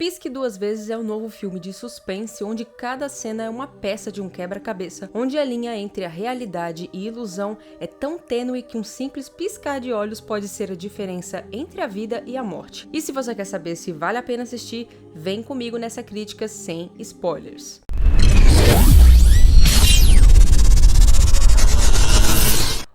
Pisque Duas Vezes é um novo filme de suspense onde cada cena é uma peça de um quebra-cabeça, onde a linha entre a realidade e ilusão é tão tênue que um simples piscar de olhos pode ser a diferença entre a vida e a morte. E se você quer saber se vale a pena assistir, vem comigo nessa crítica sem spoilers.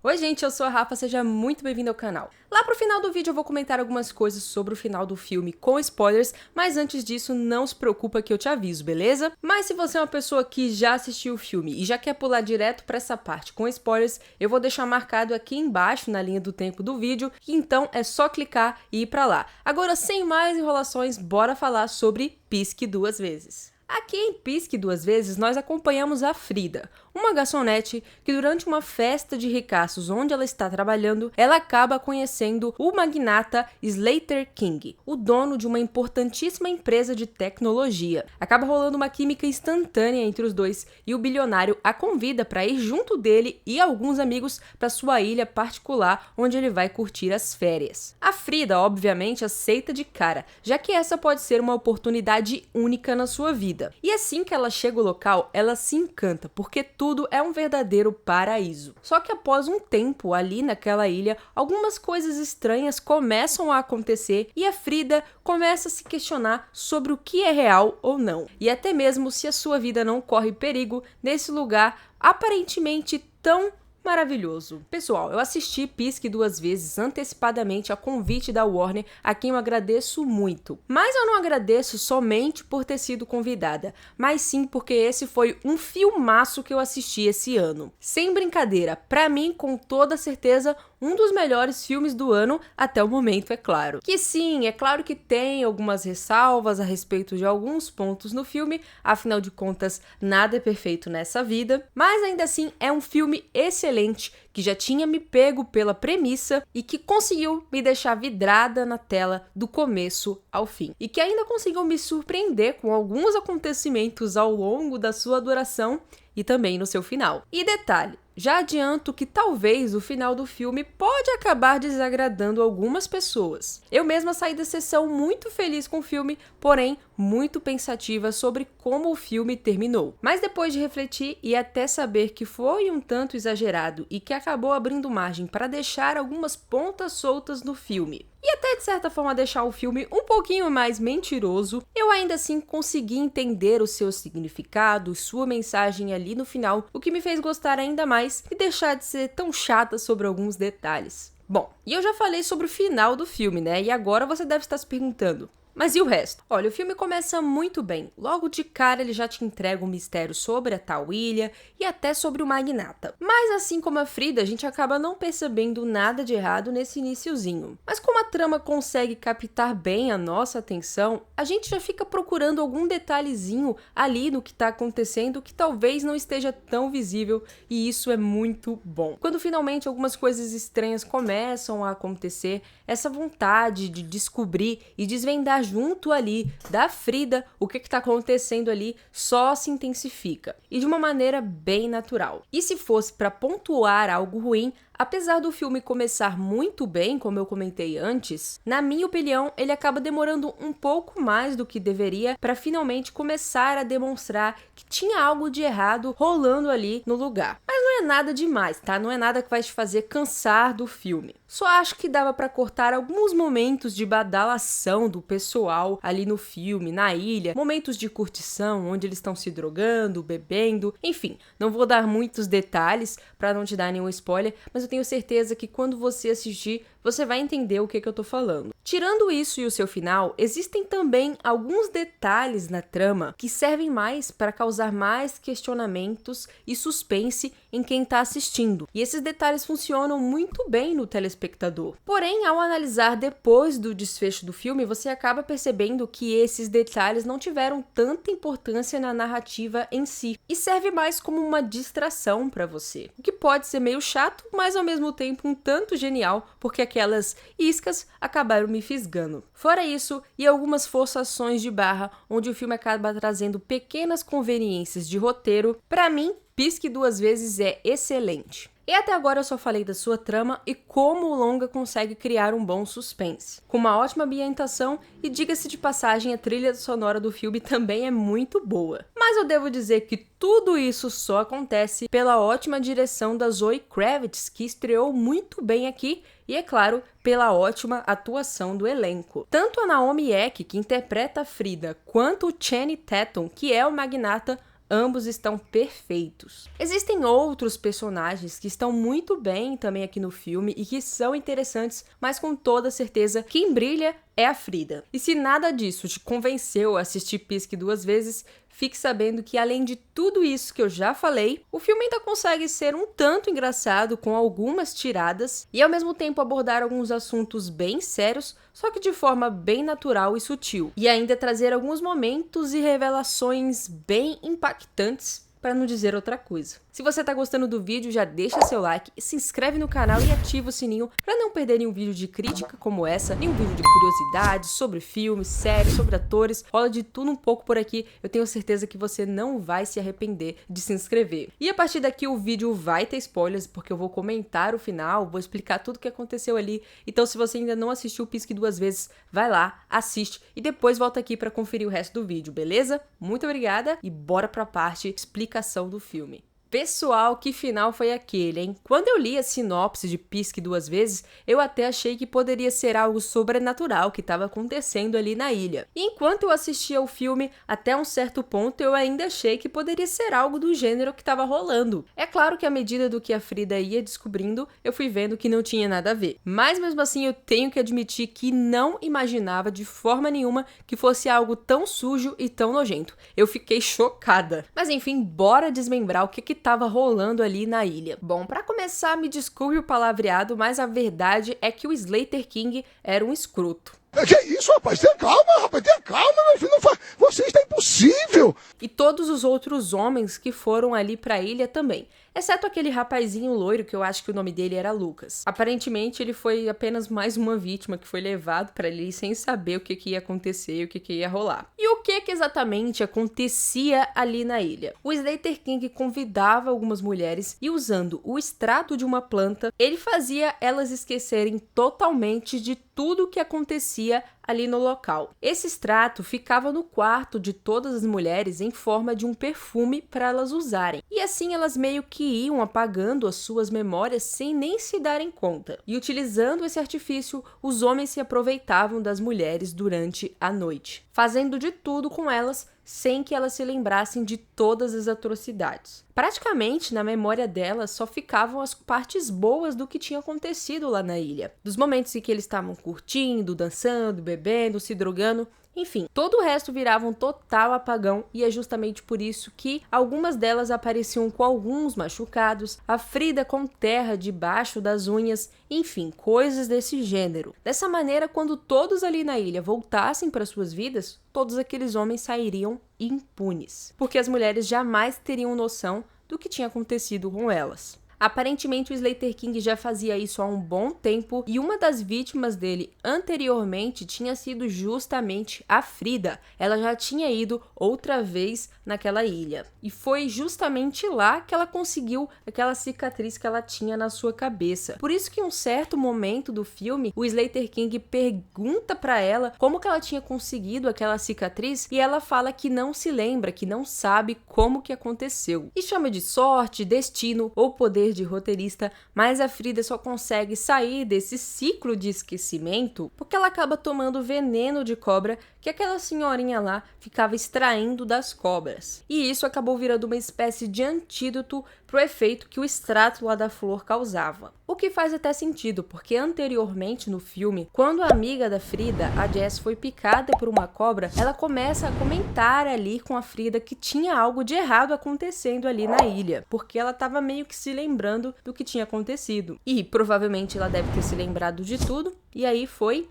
Oi gente, eu sou a Rafa, seja muito bem-vindo ao canal. Lá pro final do vídeo eu vou comentar algumas coisas sobre o final do filme com spoilers, mas antes disso não se preocupa que eu te aviso, beleza? Mas se você é uma pessoa que já assistiu o filme e já quer pular direto pra essa parte com spoilers, eu vou deixar marcado aqui embaixo na linha do tempo do vídeo, então é só clicar e ir pra lá. Agora, sem mais enrolações, bora falar sobre Pisque Duas Vezes. Aqui em Pisque Duas Vezes, nós acompanhamos a Frida, uma garçonete que durante uma festa de ricaços onde ela está trabalhando, ela acaba conhecendo o magnata Slater King, o dono de uma importantíssima empresa de tecnologia. Acaba rolando uma química instantânea entre os dois e o bilionário a convida para ir junto dele e alguns amigos para sua ilha particular, onde ele vai curtir as férias. A Frida, obviamente, aceita de cara, já que essa pode ser uma oportunidade única na sua vida. E assim que ela chega ao local, ela se encanta, porque tudo é um verdadeiro paraíso. Só que após um tempo ali naquela ilha, algumas coisas estranhas começam a acontecer e a Frida começa a se questionar sobre o que é real ou não. E até mesmo se a sua vida não corre perigo nesse lugar aparentemente tão maravilhoso. Pessoal, eu assisti Pisque Duas Vezes antecipadamente a convite da Warner, a quem eu agradeço muito. Mas eu não agradeço somente por ter sido convidada, mas sim porque esse foi um filmaço que eu assisti esse ano. Sem brincadeira, pra mim, com toda certeza, um dos melhores filmes do ano até o momento, é claro. Que sim, é claro que tem algumas ressalvas a respeito de alguns pontos no filme, afinal de contas, nada é perfeito nessa vida, mas ainda assim é um filme excelente, que já tinha me pego pela premissa e que conseguiu me deixar vidrada na tela do começo ao fim. E que ainda conseguiu me surpreender com alguns acontecimentos ao longo da sua duração e também no seu final. E detalhe, já adianto que talvez o final do filme pode acabar desagradando algumas pessoas. Eu mesma saí da sessão muito feliz com o filme, porém muito pensativa sobre como o filme terminou. Mas depois de refletir e até saber que foi um tanto exagerado e que acabou abrindo margem para deixar algumas pontas soltas no filme, e até de certa forma deixar o filme um pouquinho mais mentiroso, eu ainda assim consegui entender o seu significado, sua mensagem ali no final, o que me fez gostar ainda mais e deixar de ser tão chata sobre alguns detalhes. Bom, e eu já falei sobre o final do filme, né? E agora você deve estar se perguntando: mas e o resto? Olha, o filme começa muito bem. Logo de cara ele já te entrega um mistério sobre a tal ilha e até sobre o magnata. Mas assim como a Frida, a gente acaba não percebendo nada de errado nesse iniciozinho. Mas como a trama consegue captar bem a nossa atenção, a gente já fica procurando algum detalhezinho ali no que tá acontecendo que talvez não esteja tão visível, e isso é muito bom. Quando finalmente algumas coisas estranhas começam a acontecer, essa vontade de descobrir e desvendar junto ali da Frida o que está acontecendo ali só se intensifica, e de uma maneira bem natural. E se fosse para pontuar algo ruim, apesar do filme começar muito bem, como eu comentei antes, na minha opinião, ele acaba demorando um pouco mais do que deveria para finalmente começar a demonstrar que tinha algo de errado rolando ali no lugar. Mas não é nada demais, tá? Não é nada que vai te fazer cansar do filme. Só acho que dava para cortar alguns momentos de badalação do pessoal ali no filme, na ilha, momentos de curtição, onde eles estão se drogando, bebendo, enfim, não vou dar muitos detalhes para não te dar nenhum spoiler, mas eu tenho certeza que quando você assistir, você vai entender o que eu tô falando. Tirando isso e o seu final, existem também alguns detalhes na trama que servem mais para causar mais questionamentos e suspense em quem tá assistindo. E esses detalhes funcionam muito bem no telespectador. Porém, ao analisar depois do desfecho do filme, você acaba percebendo que esses detalhes não tiveram tanta importância na narrativa em si, e serve mais como uma distração para você. O que pode ser meio chato, mas ao mesmo tempo um tanto genial, porque aquelas iscas acabaram me fisgando. Fora isso, e algumas forçações de barra, onde o filme acaba trazendo pequenas conveniências de roteiro, pra mim, Pisque Duas Vezes é excelente. E até agora eu só falei da sua trama e como o longa consegue criar um bom suspense, com uma ótima ambientação e, diga-se de passagem, a trilha sonora do filme também é muito boa. Mas eu devo dizer que tudo isso só acontece pela ótima direção da Zoe Kravitz, que estreou muito bem aqui, e, é claro, pela ótima atuação do elenco. Tanto a Naomi Eck, que interpreta a Frida, quanto o Channing Tatum, que é o magnata, ambos estão perfeitos. Existem outros personagens que estão muito bem também aqui no filme e que são interessantes, mas com toda certeza quem brilha é a Frida. E se nada disso te convenceu a assistir Pisque duas vezes, fique sabendo que, além de tudo isso que eu já falei, o filme ainda consegue ser um tanto engraçado com algumas tiradas e ao mesmo tempo abordar alguns assuntos bem sérios, só que de forma bem natural e sutil. E ainda trazer alguns momentos e revelações bem impactantes, para não dizer outra coisa. Se você tá gostando do vídeo, já deixa seu like, se inscreve no canal e ativa o sininho para não perder nenhum vídeo de crítica como essa, nenhum vídeo de curiosidades sobre filmes, séries, sobre atores, rola de tudo um pouco por aqui. Eu tenho certeza que você não vai se arrepender de se inscrever. E a partir daqui o vídeo vai ter spoilers, porque eu vou comentar o final, vou explicar tudo o que aconteceu ali. Então se você ainda não assistiu o Pisque duas vezes, vai lá, assiste e depois volta aqui para conferir o resto do vídeo, beleza? Muito obrigada e bora pra parte explicação do filme. Pessoal, que final foi aquele, hein? Quando eu li a sinopse de Pisque duas vezes, eu até achei que poderia ser algo sobrenatural que estava acontecendo ali na ilha. E enquanto eu assistia ao filme, até um certo ponto eu ainda achei que poderia ser algo do gênero que estava rolando. É claro que à medida do que a Frida ia descobrindo, eu fui vendo que não tinha nada a ver. Mas mesmo assim eu tenho que admitir que não imaginava de forma nenhuma que fosse algo tão sujo e tão nojento. Eu fiquei chocada. Mas enfim, bora desmembrar o que estava rolando ali na ilha. Bom, para começar, me desculpe o palavreado, mas a verdade é que o Slater King era um escroto. Que isso, rapaz? Tenha calma, meu filho. Não faz... Você está impossível. E todos os outros homens que foram ali pra ilha também. Exceto aquele rapazinho loiro, que eu acho que o nome dele era Lucas. Aparentemente, ele foi apenas mais uma vítima que foi levado pra ali sem saber o que ia acontecer e o que ia rolar. E o que exatamente acontecia ali na ilha? O Slater King convidava algumas mulheres e, usando o extrato de uma planta, ele fazia elas esquecerem totalmente de tudo o que acontecia ali no local. Esse extrato ficava no quarto de todas as mulheres em forma de um perfume para elas usarem. E assim elas meio que iam apagando as suas memórias sem nem se darem conta. E utilizando esse artifício, os homens se aproveitavam das mulheres durante a noite, fazendo de tudo com elas sem que elas se lembrassem de todas as atrocidades. Praticamente, na memória delas, só ficavam as partes boas do que tinha acontecido lá na ilha. Dos momentos em que eles estavam curtindo, dançando, bebendo, se drogando, enfim, todo o resto virava um total apagão e é justamente por isso que algumas delas apareciam com alguns machucados, a Frida com terra debaixo das unhas, enfim, coisas desse gênero. Dessa maneira, quando todos ali na ilha voltassem para suas vidas, todos aqueles homens sairiam impunes, porque as mulheres jamais teriam noção do que tinha acontecido com elas. Aparentemente, o Slater King já fazia isso há um bom tempo e uma das vítimas dele anteriormente tinha sido justamente a Frida. Ela já tinha ido outra vez naquela ilha e foi justamente lá que ela conseguiu aquela cicatriz que ela tinha na sua cabeça. Por isso que em um certo momento do filme, o Slater King pergunta para ela como que ela tinha conseguido aquela cicatriz e ela fala que não se lembra, que não sabe como que aconteceu. E chama de sorte, destino ou poder de roteirista, mas a Frida só consegue sair desse ciclo de esquecimento porque ela acaba tomando veneno de cobra que aquela senhorinha lá ficava extraindo das cobras. E isso acabou virando uma espécie de antídoto pro efeito que o extrato lá da flor causava. O que faz até sentido, porque anteriormente no filme, quando a amiga da Frida, a Jess, foi picada por uma cobra, ela começa a comentar ali com a Frida que tinha algo de errado acontecendo ali na ilha, porque ela estava meio que se lembrando do que tinha acontecido. E provavelmente ela deve ter se lembrado de tudo, e aí foi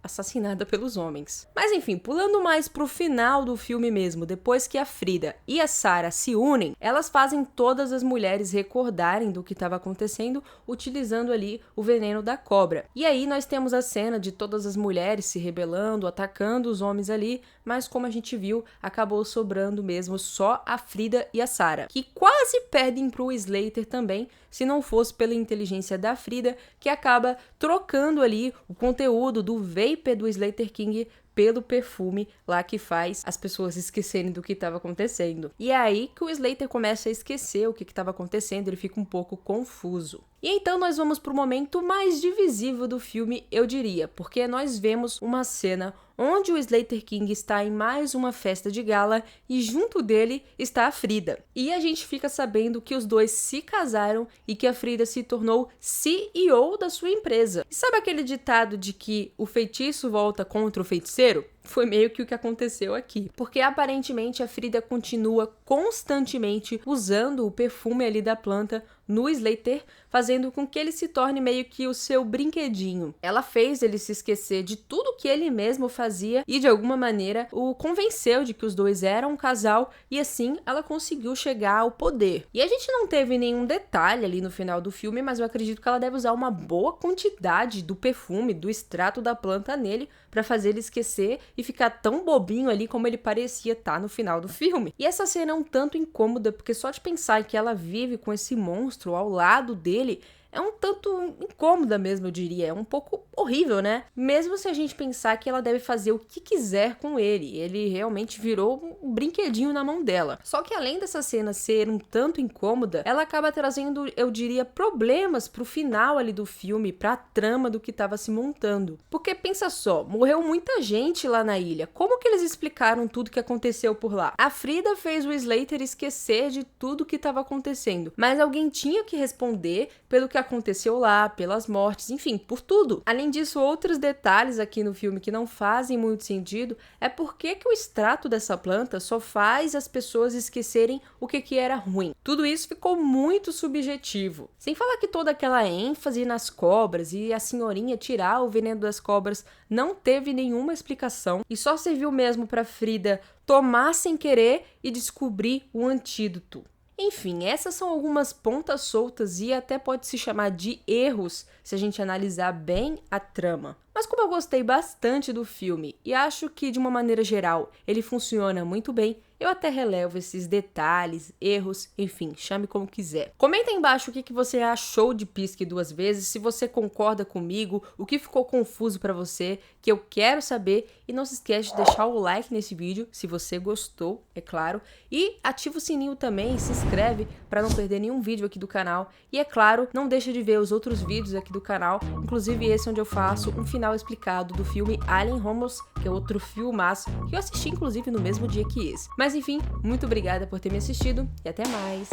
assassinada pelos homens. Mas enfim, pulando mais pro final do filme mesmo, depois que a Frida e a Sarah se unem, elas fazem todas as mulheres recordarem do que estava acontecendo, utilizando ali o veneno da cobra. E aí nós temos a cena de todas as mulheres se rebelando, atacando os homens ali, mas como a gente viu, acabou sobrando mesmo só a Frida e a Sarah, que quase perdem pro Slater também, se não fosse pela inteligência da Frida, que acaba trocando ali o conteúdo do vapor do Slater King pelo perfume lá que faz as pessoas esquecerem do que estava acontecendo. E é aí que o Slater começa a esquecer o que estava acontecendo, ele fica um pouco confuso. E então nós vamos para o momento mais divisível do filme, eu diria, porque nós vemos uma cena onde o Slater King está em mais uma festa de gala e junto dele está a Frida. E a gente fica sabendo que os dois se casaram e que a Frida se tornou CEO da sua empresa. E sabe aquele ditado de que o feitiço volta contra o feiticeiro? Foi meio que o que aconteceu aqui, porque aparentemente a Frida continua constantemente usando o perfume ali da planta no Slater, fazendo com que ele se torne meio que o seu brinquedinho. Ela fez ele se esquecer de tudo que ele mesmo fazia e de alguma maneira o convenceu de que os dois eram um casal e assim ela conseguiu chegar ao poder. E a gente não teve nenhum detalhe ali no final do filme, mas eu acredito que ela deve usar uma boa quantidade do perfume, do extrato da planta nele, para fazer ele esquecer e ficar tão bobinho ali como ele parecia estar no final do filme. E essa cena é um tanto incômoda, porque só de pensar que ela vive com esse monstro ao lado dele é um tanto incômoda mesmo, eu diria. É um pouco horrível, né? Mesmo se a gente pensar que ela deve fazer o que quiser com ele. Ele realmente virou um brinquedinho na mão dela. Só que além dessa cena ser um tanto incômoda, ela acaba trazendo, eu diria, problemas pro final ali do filme, pra trama do que tava se montando. Porque pensa só, morreu muita gente lá na ilha. Como que eles explicaram tudo que aconteceu por lá? A Frida fez o Slater esquecer de tudo que tava acontecendo. Mas alguém tinha que responder pelo que aconteceu lá, pelas mortes, enfim, por tudo. Além disso, outros detalhes aqui no filme que não fazem muito sentido é porque que o extrato dessa planta só faz as pessoas esquecerem o que era ruim. Tudo isso ficou muito subjetivo. Sem falar que toda aquela ênfase nas cobras e a senhorinha tirar o veneno das cobras não teve nenhuma explicação e só serviu mesmo para Frida tomar sem querer e descobrir o antídoto. Enfim, essas são algumas pontas soltas e até pode se chamar de erros se a gente analisar bem a trama. Mas como eu gostei bastante do filme e acho que de uma maneira geral ele funciona muito bem, eu até relevo esses detalhes, erros, enfim, chame como quiser. Comenta aí embaixo o que você achou de Pisque Duas Vezes, se você concorda comigo, o que ficou confuso pra você, que eu quero saber. E não se esquece de deixar o like nesse vídeo, se você gostou, é claro. E ativa o sininho também, se inscreve para não perder nenhum vídeo aqui do canal. E é claro, não deixa de ver os outros vídeos aqui do canal, inclusive esse onde eu faço um final explicado do filme Alien Romulus, que é outro filmaço, que eu assisti inclusive no mesmo dia que esse. Mas enfim, muito obrigada por ter me assistido e até mais!